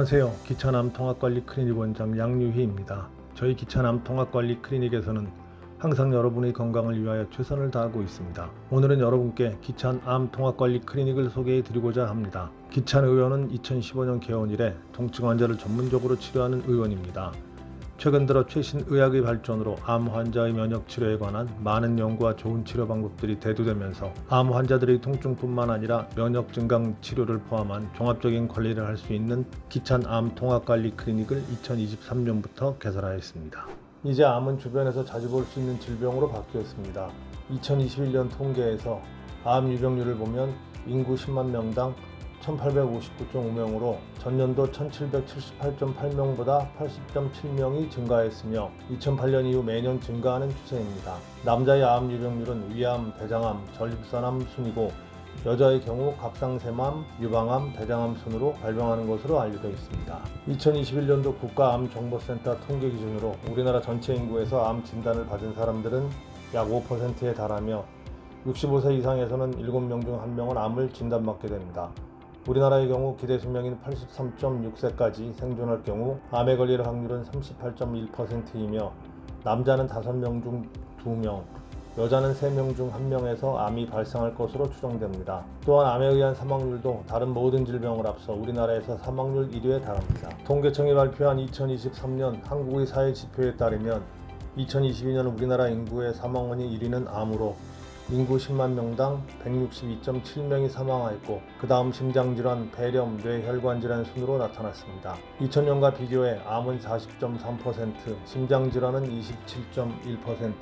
안녕하세요. 기차남 통합관리 클리닉 원장 양유희입니다. 저희 기차남 통합관리 클리닉에서는 항상 여러분의 건강을 위하여 최선을 다하고 있습니다. 오늘은 여러분께 기찬암 통합관리 클리닉을 소개해 드리고자 합니다. 기찬 의원은 2015년 개원 이래 통증 환자를 전문적으로 치료하는 의원입니다. 최근 들어 최신 의학의 발전으로 암 환자의 면역 치료에 관한 많은 연구와 좋은 치료 방법들이 대두되면서 암 환자들의 통증뿐만 아니라 면역 증강 치료를 포함한 종합적인 관리를 할 수 있는 기찬암 통합관리 클리닉을 2023년부터 개설하였습니다. 이제 암은 주변에서 자주 볼 수 있는 질병으로 바뀌었습니다. 2021년 통계에서 암 유병률을 보면 인구 10만 명당 1859.5명으로 전년도 1778.8명보다 80.7명이 증가했으며 2008년 이후 매년 증가하는 추세입니다. 남자의 암 유병률은 위암, 대장암, 전립선암 순이고 여자의 경우 갑상샘암, 유방암, 대장암 순으로 발병하는 것으로 알려져 있습니다. 2021년도 국가암정보센터 통계 기준으로 우리나라 전체 인구에서 암 진단을 받은 사람들은 약 5%에 달하며 65세 이상에서는 7명 중 1명은 암을 진단받게 됩니다. 우리나라의 경우 기대 수명인 83.6세까지 생존할 경우 암에 걸릴 확률은 38.1%이며 남자는 5명 중 2명, 여자는 3명 중 1명에서 암이 발생할 것으로 추정됩니다. 또한 암에 의한 사망률도 다른 모든 질병을 앞서 우리나라에서 사망률 1위에 달합니다. 통계청이 발표한 2023년 한국의 사회지표에 따르면 2022년 우리나라 인구의 사망 원인 1위는 암으로 인구 10만 명당 162.7명이 사망하였고 그 다음 심장질환, 폐렴, 뇌혈관질환 순으로 나타났습니다. 2000년과 비교해 암은 40.3%, 심장질환은 27.1%,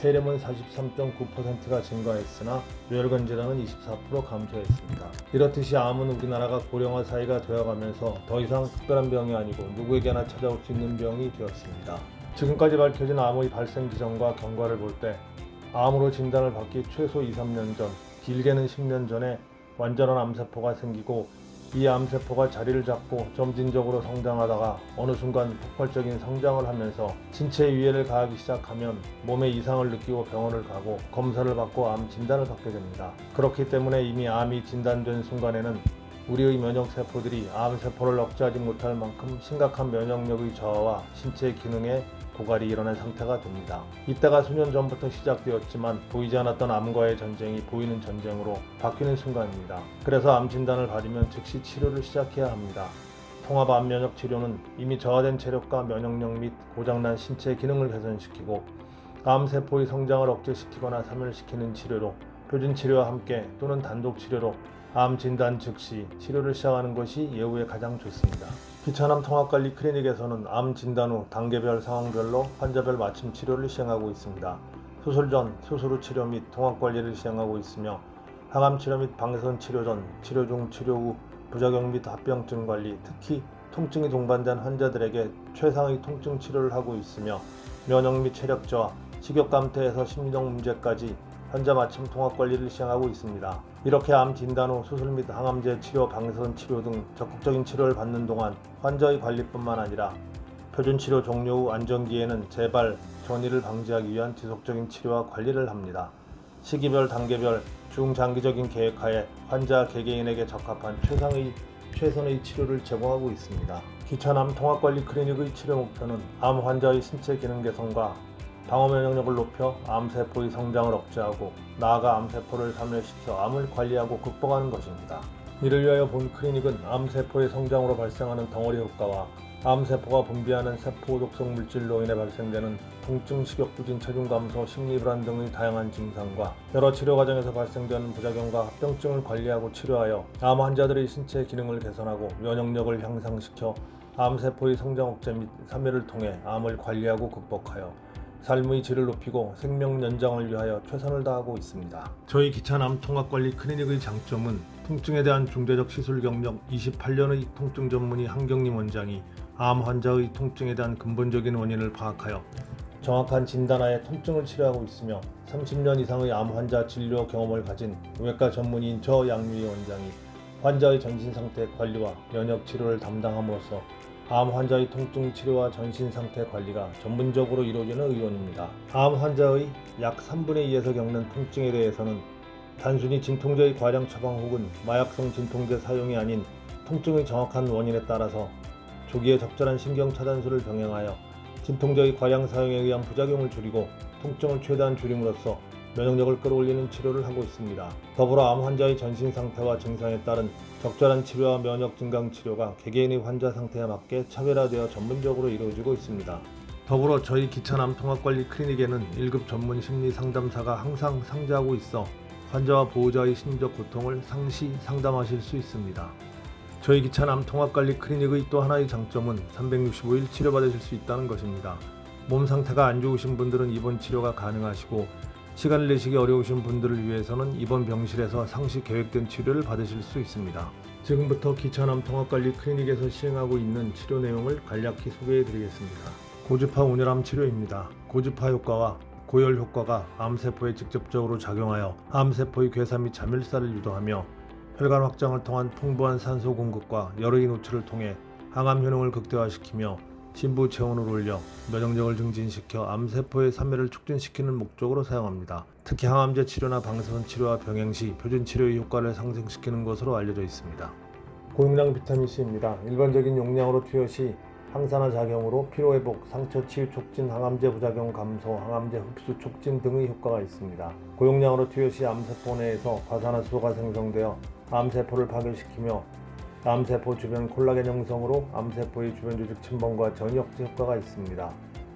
폐렴은 43.9%가 증가했으나 뇌혈관질환은 24% 감소했습니다. 이렇듯이 암은 우리나라가 고령화 사회가 되어가면서 더 이상 특별한 병이 아니고 누구에게나 찾아올 수 있는 병이 되었습니다. 지금까지 밝혀진 암의 발생 기전과 경과를 볼 때 암으로 진단을 받기 최소 2-3년 전, 길게는 10년 전에 완전한 암세포가 생기고 이 암세포가 자리를 잡고 점진적으로 성장하다가 어느 순간 폭발적인 성장을 하면서 신체에 위해를 가하기 시작하면 몸에 이상을 느끼고 병원을 가고 검사를 받고 암 진단을 받게 됩니다. 그렇기 때문에 이미 암이 진단된 순간에는 우리의 면역세포들이 암세포를 억제하지 못할 만큼 심각한 면역력의 저하와 신체 기능에 고갈이 일어난 상태가 됩니다. 이때가 수년 전부터 시작되었지만 보이지 않았던 암과의 전쟁이 보이는 전쟁으로 바뀌는 순간입니다. 그래서 암 진단을 받으면 즉시 치료를 시작해야 합니다. 통합암면역 치료는 이미 저하된 체력과 면역력 및 고장난 신체 기능을 개선시키고 암세포의 성장을 억제시키거나 사멸시키는 치료로 표준 치료와 함께 또는 단독 치료로 암 진단 즉시 치료를 시작하는 것이 예후에 가장 좋습니다. 기찬암 통합관리 클리닉에서는 암 진단 후 단계별 상황별로 환자별 맞춤 치료를 시행하고 있습니다. 수술 전, 수술 후 치료 및 통합관리를 시행하고 있으며 항암 치료 및 방사선 치료 전, 치료 중, 치료 후 부작용 및 합병증 관리, 특히 통증이 동반된 환자들에게 최상의 통증 치료를 하고 있으며 면역 및 체력 저하, 식욕 감퇴에서 심리적 문제까지 환자 맞춤 통합관리를 시행하고 있습니다. 이렇게 암 진단 후 수술 및 항암제 치료, 방사선 치료 등 적극적인 치료를 받는 동안 환자의 관리뿐만 아니라 표준 치료 종료 후 안정기에는 재발, 전이를 방지하기 위한 지속적인 치료와 관리를 합니다. 시기별, 단계별, 중장기적인 계획하에 환자 개개인에게 적합한 최선의 치료를 제공하고 있습니다. 기찬암 통합관리 클리닉의 치료 목표는 암 환자의 신체 기능 개선과 방어 면역력을 높여 암세포의 성장을 억제하고 나아가 암세포를 사멸시켜 암을 관리하고 극복하는 것입니다. 이를 위하여 본 클리닉은 암세포의 성장으로 발생하는 덩어리 효과와 암세포가 분비하는 세포 독성 물질로 인해 발생되는 통증, 식욕부진, 체중 감소, 심리불안 등의 다양한 증상과 여러 치료 과정에서 발생되는 부작용과 합병증을 관리하고 치료하여 암 환자들의 신체 기능을 개선하고 면역력을 향상시켜 암세포의 성장 억제 및 사멸을 통해 암을 관리하고 극복하여 삶의 질을 높이고 생명 연장을 위하여 최선을 다하고 있습니다. 저희 기찬암 통합관리 클리닉의 장점은 통증에 대한 중대적 시술 경력 28년의 통증 전문의 한경림 원장이 암 환자의 통증에 대한 근본적인 원인을 파악하여 정확한 진단하에 통증을 치료하고 있으며 30년 이상의 암 환자 진료 경험을 가진 외과 전문의인 저 양유희 원장이 환자의 전신상태 관리와 면역 치료를 담당함으로써 암 환자의 통증 치료와 전신 상태 관리가 전문적으로 이루어지는 의원입니다. 암 환자의 약 3분의 2에서 겪는 통증에 대해서는 단순히 진통제의 과량 처방 혹은 마약성 진통제 사용이 아닌 통증의 정확한 원인에 따라서 조기에 적절한 신경 차단술을 병행하여 진통제의 과량 사용에 의한 부작용을 줄이고 통증을 최대한 줄임으로써 면역력을 끌어올리는 치료를 하고 있습니다. 더불어 암 환자의 전신 상태와 증상에 따른 적절한 치료와 면역 증강 치료가 개개인의 환자 상태에 맞게 차별화되어 전문적으로 이루어지고 있습니다. 더불어 저희 기찬암 통합관리 클리닉에는 1급 전문 심리 상담사가 항상 상주하고 있어 환자와 보호자의 심리적 고통을 상시 상담하실 수 있습니다. 저희 기찬암 통합관리 클리닉의 또 하나의 장점은 365일 치료받으실 수 있다는 것입니다. 몸 상태가 안 좋으신 분들은 입원 치료가 가능하시고 시간을 내시기 어려우신 분들을 위해서는 입원 병실에서 상시 계획된 치료를 받으실 수 있습니다. 지금부터 기찬암 통합관리 클리닉에서 시행하고 있는 치료 내용을 간략히 소개해 드리겠습니다. 고주파 온열암 치료입니다. 고주파 효과와 고열 효과가 암세포에 직접적으로 작용하여 암세포의 괴사 및 자멸사를 유도하며 혈관 확장을 통한 풍부한 산소 공급과 열의 노출을 통해 항암 효능을 극대화시키며 심부 체온을 올려 면역력을 증진시켜 암세포의 사멸을 촉진시키는 목적으로 사용합니다. 특히 항암제 치료나 방사선 치료와 병행 시 표준 치료의 효과를 상승시키는 것으로 알려져 있습니다. 고용량 비타민C입니다. 일반적인 용량으로 투여 시 항산화 작용으로 피로회복, 상처 치유 촉진, 항암제 부작용 감소, 항암제 흡수 촉진 등의 효과가 있습니다. 고용량으로 투여 시 암세포 내에서 과산화수소가 생성되어 암세포를 파괴시키며 암세포 주변 콜라겐 형성으로 암세포의 주변 조직 침범과 전이억제 효과가 있습니다.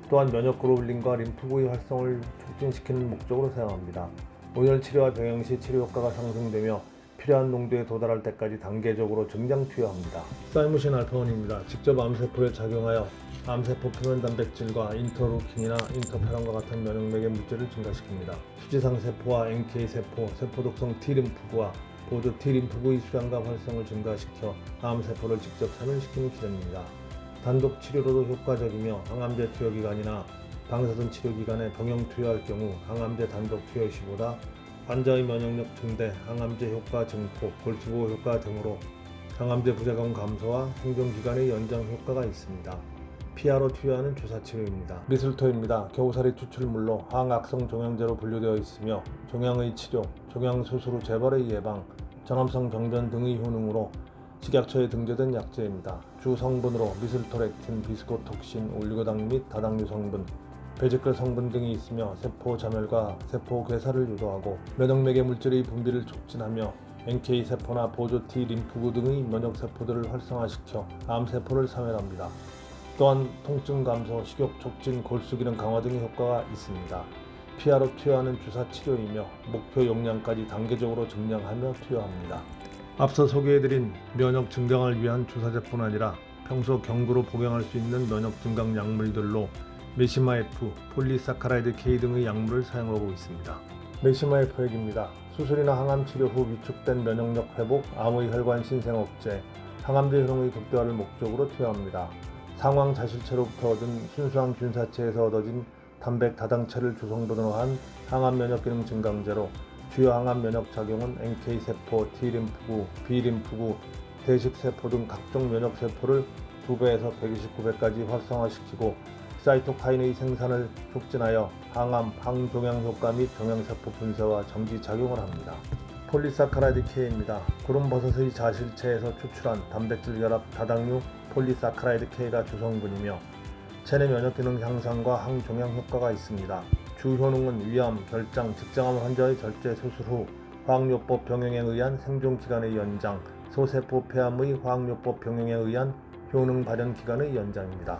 또한 면역글로불린과 림프구의 활성을 촉진시키는 목적으로 사용합니다. 온열 치료와 병행 시 치료 효과가 상승되며 필요한 농도에 도달할 때까지 단계적으로 증량 투여합니다. 사이무신 알파원입니다. 직접 암세포에 작용하여 암세포 표면 단백질과 인터루킨이나 인터페론과 같은 면역맥의 물질을 증가시킵니다. 수지상 세포와 NK 세포, 세포독성 T림프구와 보조 T림프구의 수량과 활성을 증가시켜 암세포를 직접 사멸시키는 기전입니다. 단독 치료로도 효과적이며 항암제 투여 기간이나 방사선 치료 기간에 병용 투여할 경우 항암제 단독 투여 시보다 환자의 면역력 증대, 항암제 효과 증폭, 골수보호 효과 등으로 항암제 부작용 감소와 생존 기간의 연장 효과가 있습니다. 피하로 투여하는 주사치료입니다. 미슬토입니다. 겨우살이 추출물로 항악성 종양제로 분류되어 있으며 종양의 치료, 종양소수로 재발의 예방, 전암성 병변 등의 효능으로 식약처에 등재된 약제입니다. 주 성분으로 미슬토렉틴, 비스코톡신, 올리고당 및 다당류 성분, 배지클 성분 등이 있으며 세포 자멸과 세포 괴사를 유도하고 면역맥의 물질의 분비를 촉진하며 NK 세포나 보조 T 림프구 등의 면역 세포들을 활성화시켜 암세포를 사멸합니다. 또한 통증 감소, 식욕 촉진, 골수 기능 강화 등의 효과가 있습니다. 피하로 투여하는 주사 치료이며 목표 용량까지 단계적으로 증량하며 투여합니다. 앞서 소개해드린 면역 증강을 위한 주사제뿐 아니라 평소 경구로 복용할 수 있는 면역 증강 약물들로 메시마F, 폴리사카라이드 K 등의 약물을 사용하고 있습니다. 메시마F 핵입니다. 수술이나 항암 치료 후 위축된 면역력 회복, 암의 혈관 신생 억제, 항암제 효능의 극대화를 목적으로 투여합니다. 상황 자실체로부터 얻은 순수한 균사체에서 얻어진 단백 다당체를 주성분으로 한 항암 면역 기능 증강제로 주요 항암 면역 작용은 NK 세포, T 림프구, B 림프구, 대식 세포 등 각종 면역 세포를 2배에서 129배까지 활성화시키고 사이토카인의 생산을 촉진하여 항암, 항종양 효과 및 종양세포 분쇄와 정지 작용을 합니다. 폴리사카라이드 K입니다. 구름버섯의 자실체에서 추출한 단백질 결합 다당류 폴리사카라이드 K가 주성분이며 체내 면역기능 향상과 항종양 효과가 있습니다. 주 효능은 위암, 결장, 직장암 환자의 절제 수술 후 화학요법 병행에 의한 생존 기간의 연장, 소세포 폐암의 화학요법 병행에 의한 효능 발현 기간의 연장입니다.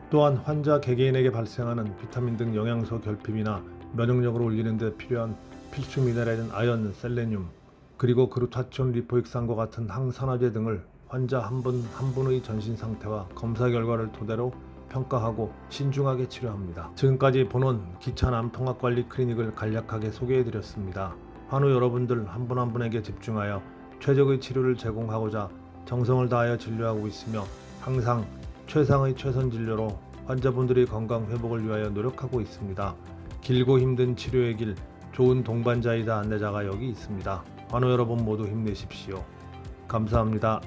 또한 환자 개개인에게 발생하는 비타민 등 영양소 결핍이나 면역력을 올리는 데 필요한 필수 미네랄인 아연, 셀레늄, 그리고 그루타치온 리포익산과 같은 항산화제 등을 환자 한 분 한 분의 전신 상태와 검사 결과를 토대로 평가하고 신중하게 치료합니다. 지금까지 본원 기찬암 통합관리 클리닉을 간략하게 소개해드렸습니다. 환우 여러분들 한 분 한 분에게 집중하여 최적의 치료를 제공하고자 정성을 다하여 진료하고 있으며 항상 최상의 최선 진료로 환자분들의 건강 회복을 위하여 노력하고 있습니다. 길고 힘든 치료의 길, 좋은 동반자이자 안내자가 여기 있습니다. 환우 여러분 모두 힘내십시오. 감사합니다.